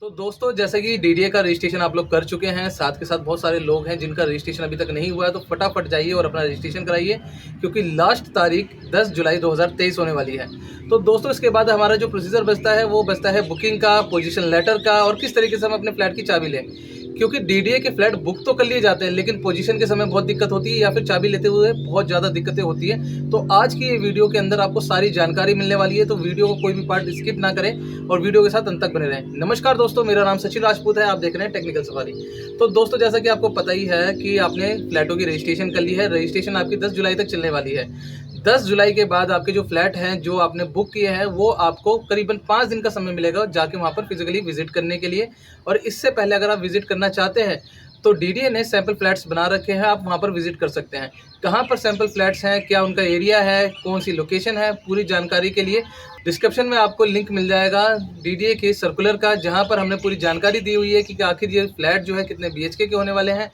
तो दोस्तों जैसे कि डीडीए का रजिस्ट्रेशन आप लोग कर चुके हैं, साथ के साथ बहुत सारे लोग हैं जिनका रजिस्ट्रेशन अभी तक नहीं हुआ है, तो फटाफट जाइए और अपना रजिस्ट्रेशन कराइए क्योंकि लास्ट तारीख 10 जुलाई 2023 होने वाली है। तो दोस्तों इसके बाद हमारा जो प्रोसीजर बचता है वो बचता है बुकिंग का, पोजीशन लेटर का और किस तरीके से हम अपने फ्लैट की चाबी लें। क्योंकि डीडीए के फ्लैट बुक तो कर लिए जाते हैं लेकिन पोजीशन के समय बहुत दिक्कत होती है या फिर चाबी लेते हुए बहुत ज़्यादा दिक्कतें होती है। तो आज की ये वीडियो के अंदर आपको सारी जानकारी मिलने वाली है, तो वीडियो को कोई भी पार्ट स्किप ना करें और वीडियो के साथ अंत तक बने रहें। नमस्कार दोस्तों, मेरा नाम सचिन राजपूत है, आप देख रहे हैं टेक्निकल सफारी। तो दोस्तों जैसा कि आपको पता ही है कि आपने फ्लैटों की रजिस्ट्रेशन कर ली है। रजिस्ट्रेशन आपकी 10 जुलाई तक चलने वाली है। 10 जुलाई के बाद आपके जो फ्लैट हैं जो आपने बुक किए हैं वो आपको करीबन 5 दिन का समय मिलेगा जाके वहाँ पर फिजिकली विजिट करने के लिए। और इससे पहले अगर आप विजिट करना चाहते हैं तो डीडीए ने सैंपल फ्लैट्स बना रखे हैं, आप वहाँ पर विजिट कर सकते हैं। कहाँ पर सैंपल फ्लैट्स हैं, क्या उनका एरिया है, कौन सी लोकेशन है, पूरी जानकारी के लिए डिस्क्रिप्शन में आपको लिंक मिल जाएगा डीडीए के सर्कुलर का, जहाँ पर हमने पूरी जानकारी दी हुई है कि आखिर ये फ्लैट जो है कितने बीएचके के होने वाले हैं,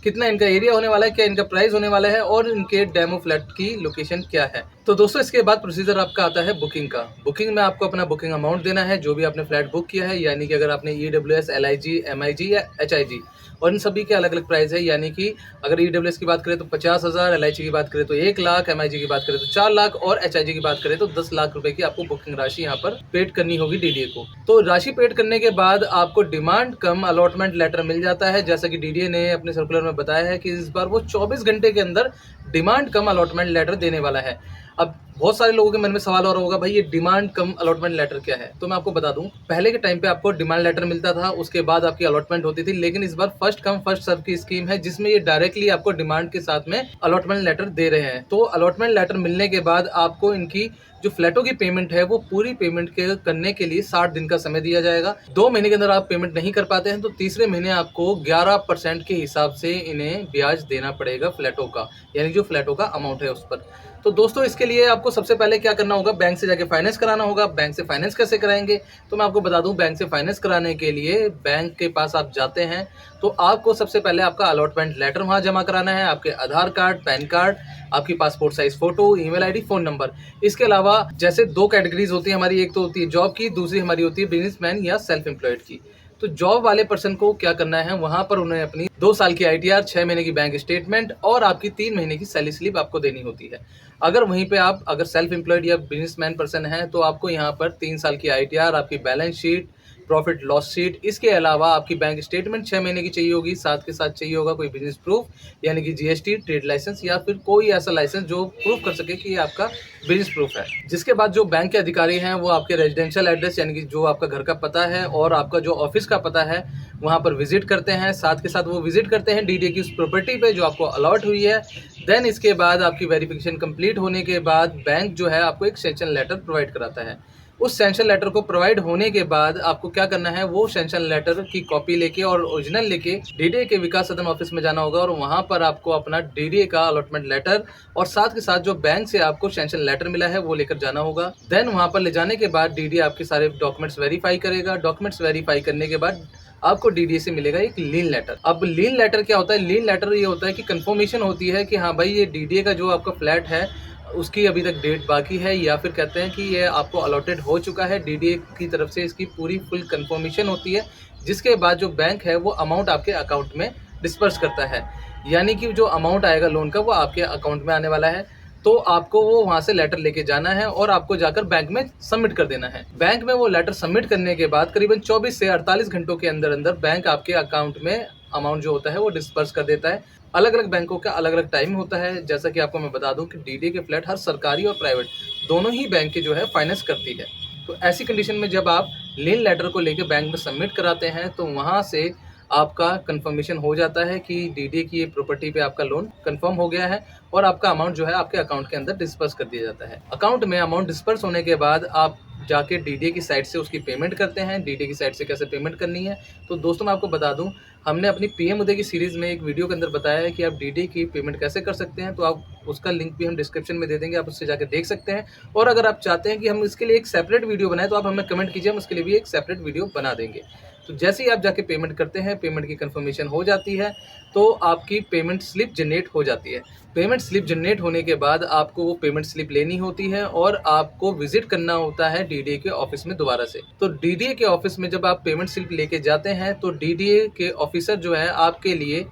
कितना इनका एरिया होने वाला है, क्या इनका प्राइस होने वाला है और इनके डेमो फ्लैट की लोकेशन क्या है। तो दोस्तों इसके बाद प्रोसीजर आपका आता है बुकिंग का। बुकिंग में आपको अपना बुकिंग अमाउंट देना है जो भी आपने फ्लैट बुक किया है, यानी कि अगर आपने ईडब्ल्यूएस, एलआईजी, एमआईजी या एचआईजी, और इन सभी के अलग अलग प्राइस है। यानी कि अगर ईडब्ल्यूएस की बात करें तो 50,000, एलआईजी की बात करें तो 1 लाख, एमआईजी की बात करें तो 4 लाख और एचआईजी की बात करें तो 10 लाख रुपए की आपको बुकिंग राशि यहाँ पर पेड करनी होगी डीडीए को। तो राशि पेड करने के बाद आपको डिमांड कम अलॉटमेंट लेटर मिल जाता है। जैसा कि डीडीए ने अपने सर्कुलर में बताया है कि इस बार वो 24 घंटे के अंदर डिमांड कम अलॉटमेंट लेटर देने वाला है। अब बहुत सारे लोगों के मन में सवाल और होगा, भाई ये डिमांड कम अलॉटमेंट लेटर क्या है। तो मैं आपको बता दूं, पहले के टाइम पे आपको डिमांड लेटर मिलता था, उसके बाद आपकी अलॉटमेंट होती थी, लेकिन इस बार फर्स्ट कम फर्स्ट सर्व की स्कीम है जिसमें ये डायरेक्टली आपको डिमांड के साथ में अलॉटमेंट लेटर दे रहे हैं। तो अलॉटमेंट लेटर मिलने के बाद आपको इनकी जो फ्लैटों की पेमेंट है वो पूरी पेमेंट के करने के लिए 60 दिन का समय दिया जाएगा। 2 महीने के अंदर आप पेमेंट नहीं कर पाते हैं तो तीसरे महीने आपको 11% के हिसाब से इन्हें ब्याज देना पड़ेगा फ्लैटों का, यानी जो फ्लैटों का अमाउंट है उस पर। तो दोस्तों इसके लिए आपको सबसे पहले क्या करना होगा, बैंक से जाके फाइनेंस कराना होगा। बैंक से फाइनेंस कैसे कराएंगे, तो मैं आपको बता दूं, बैंक से फाइनेंस कराने के लिए बैंक के पास आप जाते हैं तो आपको सबसे पहले आपका अलॉटमेंट लेटर वहां जमा कराना है, आपके आधार कार्ड, पैन कार्ड, आपकी passport size photo, email ID, phone number. इसके अलावा जैसे 2 कैटेगरीज होती है हमारी, एक तो होती है जॉब की, दूसरी हमारी होती है बिजनेसमैन या सेल्फ एम्प्लॉयड की। तो जॉब वाले पर्सन को क्या करना है, वहां पर उन्हें अपनी 2 साल की आईटीआर, 6 महीने की बैंक स्टेटमेंट और आपकी 3 महीने की सैलरी स्लिप आपको देनी होती है। अगर वहीं पे आप अगर सेल्फ एम्प्लॉयड या बिजनेसमैन पर्सन है तो आपको यहाँ पर 3 साल की आईटीआर, आपकी balance sheet, profit loss sheet, इसके अलावा आपकी बैंक स्टेटमेंट 6 महीने की चाहिए होगी। साथ के साथ चाहिए होगा कोई बिजनेस प्रूफ, यानी कि जीएसटी, ट्रेड लाइसेंस या फिर कोई ऐसा लाइसेंस जो प्रूफ कर सके कि ये आपका बिजनेस प्रूफ है। जिसके बाद जो बैंक के अधिकारी हैं वो आपके रेजिडेंशियल एड्रेस, यानी कि जो आपका घर का पता है और आपका जो ऑफिस का पता है, वहाँ पर विजिट करते हैं। साथ के साथ वो विजिट करते हैं डीडीए की उस प्रॉपर्टी पे जो आपको अलॉट हुई है। देन इसके बाद आपकी वेरिफिकेशन कंप्लीट होने के बाद बैंक जो है आपको एक सैंक्शन लेटर प्रोवाइड कराता है। उस सैंक्शन लेटर को प्रोवाइड होने के बाद आपको क्या करना है, वो सैंक्शन लेटर की कॉपी लेके और ओरिजिनल लेके डीडीए के विकास सदन ऑफिस में जाना होगा और वहां पर आपको अपना डीडीए का अलॉटमेंट लेटर और साथ के साथ जो बैंक से आपको सैंक्शन लेटर मिला है वो लेकर जाना होगा। देन वहां पर ले जाने के बाद डीडीए आपके सारे डॉक्यूमेंट्स वेरीफाई करेगा। डॉक्यूमेंट्स वेरीफाई करने के बाद आपको डीडीए से मिलेगा एक लीन लेटर। अब लीन लेटर क्या होता है, लीन लेटर ये होता है कि कंफर्मेशन होती है कि हाँ भाई ये डीडीए का जो आपका फ्लैट है उसकी अभी तक डेट बाकी है, या फिर कहते हैं कि ये आपको अलॉटेड हो चुका है। डीडीए की तरफ से इसकी पूरी फुल कंफर्मेशन होती है, जिसके बाद जो बैंक है वो अमाउंट आपके अकाउंट में डिस्पर्स करता है, यानी कि जो अमाउंट आएगा लोन का वो आपके अकाउंट में आने वाला है। तो आपको वो वहाँ से लेटर लेके जाना है और आपको जाकर बैंक में सबमिट कर देना है। बैंक में वो लेटर सबमिट करने के बाद करीबन 24 से 48 घंटों के अंदर अंदर बैंक आपके अकाउंट में अमाउंट जो होता है वो डिस्पर्स कर देता है। अलग अलग बैंकों का अलग अलग टाइम होता है। जैसा कि आपको मैं बता दूं कि डीडीए के फ्लैट हर सरकारी और प्राइवेट दोनों ही बैंक के जो है फाइनेंस करती है। तो ऐसी कंडीशन में जब आप लीन लेटर को लेकर बैंक में सबमिट कराते हैं तो वहाँ से आपका कंफर्मेशन हो जाता है कि डीडीए की ये प्रॉपर्टी पे आपका लोन कंफर्म हो गया है और आपका अमाउंट जो है आपके अकाउंट के अंदर डिस्पर्स कर दिया जाता है। अकाउंट में अमाउंट डिस्पर्स होने के बाद आप जाके डीडीए की साइट से उसकी पेमेंट करते हैं। डीडीए की साइट से कैसे पेमेंट करनी है, तो दोस्तों मैं आपको बता दूं, हमने अपनी पीएम उदय की सीरीज़ में एक वीडियो के अंदर बताया है कि आप डीडीए की पेमेंट कैसे कर सकते हैं। तो आप उसका लिंक भी हम डिस्क्रिप्शन में दे देंगे, आप उससे जाकर देख सकते हैं। और अगर आप चाहते हैं कि हम इसके लिए एक सेपरेट वीडियो बनाएं तो आप हमें कमेंट कीजिए, हम उसके लिए भी एक सेपरेट वीडियो बना देंगे। तो जैसे ही आप जाके पेमेंट करते हैं, पेमेंट की कंफर्मेशन हो जाती है, तो आपकी पेमेंट स्लिप जनरेट हो जाती है। पेमेंट स्लिप जनरेट होने के बाद आपको वो पेमेंट स्लिप लेनी होती है और आपको विजिट करना होता है डीडीए के ऑफिस में दोबारा से। तो डीडीए के ऑफिस में जब आप पेमेंट स्लिप लेके जाते हैं, तो डीडीए के ऑफिसर जो है आपके लिए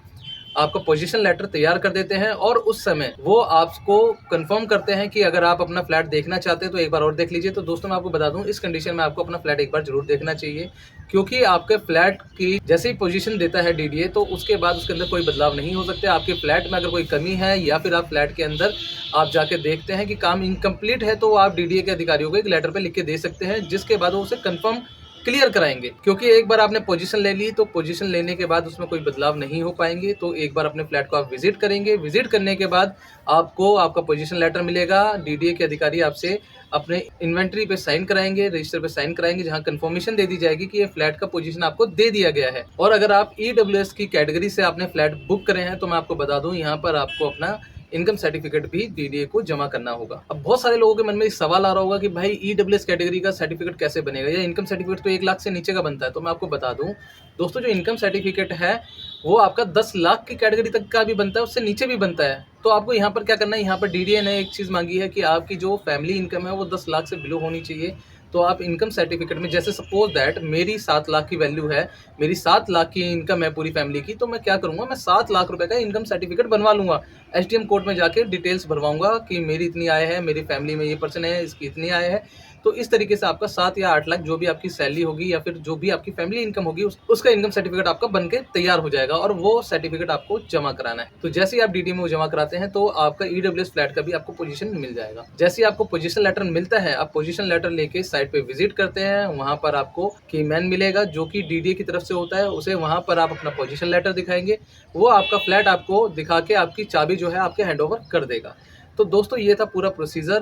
आपका पोजीशन लेटर तैयार कर देते हैं और उस समय वो आपको कंफर्म करते हैं कि अगर आप अपना फ्लैट देखना चाहते हैं तो एक बार और देख लीजिए। तो दोस्तों मैं आपको बता दूं, इस कंडीशन में आपको अपना फ्लैट एक बार जरूर देखना चाहिए, क्योंकि आपके फ्लैट की जैसे ही पोजीशन देता है डीडीए, तो उसके बाद उसके अंदर कोई बदलाव नहीं हो सकते। आपके फ्लैट में अगर कोई कमी है या फिर आप फ्लैट के अंदर आप जाके देखते हैं कि काम इनकम्प्लीट है, तो आप डीडीए के अधिकारियों को एक लेटर पे लिख के दे सकते हैं, जिसके बाद वो उसे कंफर्म क्लियर कराएंगे। क्योंकि एक बार आपने पोजीशन ले ली, तो पोजीशन लेने के बाद उसमें कोई बदलाव नहीं हो पाएंगे। तो एक बार अपने फ्लैट को आप विजिट करेंगे, विजिट करने के बाद आपको आपका पोजीशन लेटर मिलेगा। डीडीए के अधिकारी आपसे अपने इन्वेंट्री पे साइन कराएंगे, रजिस्टर पे साइन कराएंगे, जहां कंफर्मेशन दे दी जाएगी कि ये फ्लैट का पोजीशन आपको दे दिया गया है। और अगर आप ईडब्ल्यूएस की कैटेगरी से आपने फ्लैट बुक करे हैं, तो मैं आपको बता दूं, यहाँ पर आपको अपना इनकम सर्टिफिकेट भी डीडीए को जमा करना होगा। अब बहुत सारे लोगों के मन में सवाल आ रहा होगा कि भाई ईडब्ल्यूएस कैटेगरी का सर्टिफिकेट कैसे बनेगा, या इनकम सर्टिफिकेट तो 1 लाख से नीचे का बनता है। तो मैं आपको बता दूं दोस्तों, जो इनकम सर्टिफिकेट है वो आपका 10 लाख की कैटेगरी तक का भी बनता है, उससे नीचे भी बनता है। तो आपको यहाँ पर क्या करना है, यहाँ पर डीडीए ने एक चीज़ मांगी है कि आपकी जो फैमिली इनकम है वो 10 लाख से बिलो होनी चाहिए। तो आप इनकम सर्टिफिकेट में, जैसे सपोज दैट मेरी 7 लाख की वैल्यू है, मेरी 7 लाख की इनकम है पूरी फैमिली की, तो मैं क्या करूंगा, मैं 7 लाख रुपए का इनकम सर्टिफिकेट बनवा लूंगा। एसडीएम कोर्ट में जाके डिटेल्स भरवाऊंगा कि मेरी इतनी आय है, मेरी फैमिली में ये पर्सन है, इसकी इतनी आय है। तो इस तरीके से आपका 7 या 8 लाख जो भी आपकी सैलरी होगी या फिर जो भी आपकी फैमिली इनकम होगी, उसका इनकम सर्टिफिकेट आपका बन के तैयार हो जाएगा और वो सर्टिफिकेट आपको जमा कराना है। तो जैसे ही आप डीडीए में वो जमा कराते हैं, तो आपका ईडब्ल्यूएस फ्लैट का भी आपको पोजीशन मिल जाएगा। जैसे ही आपको पोजीशन लेटर मिलता है, आप पोजीशन लेटर लेके साइट पे विजिट करते हैं, वहां पर आपको कीमैन मिलेगा जो कि डीडीए की तरफ से होता है। उसे वहां पर आप अपना पोजीशन लेटर दिखाएंगे, वो आपका फ्लैट आपको दिखा के आपकी चाबी जो है आपके हैंड ओवर कर देगा। तो दोस्तों ये था पूरा प्रोसीजर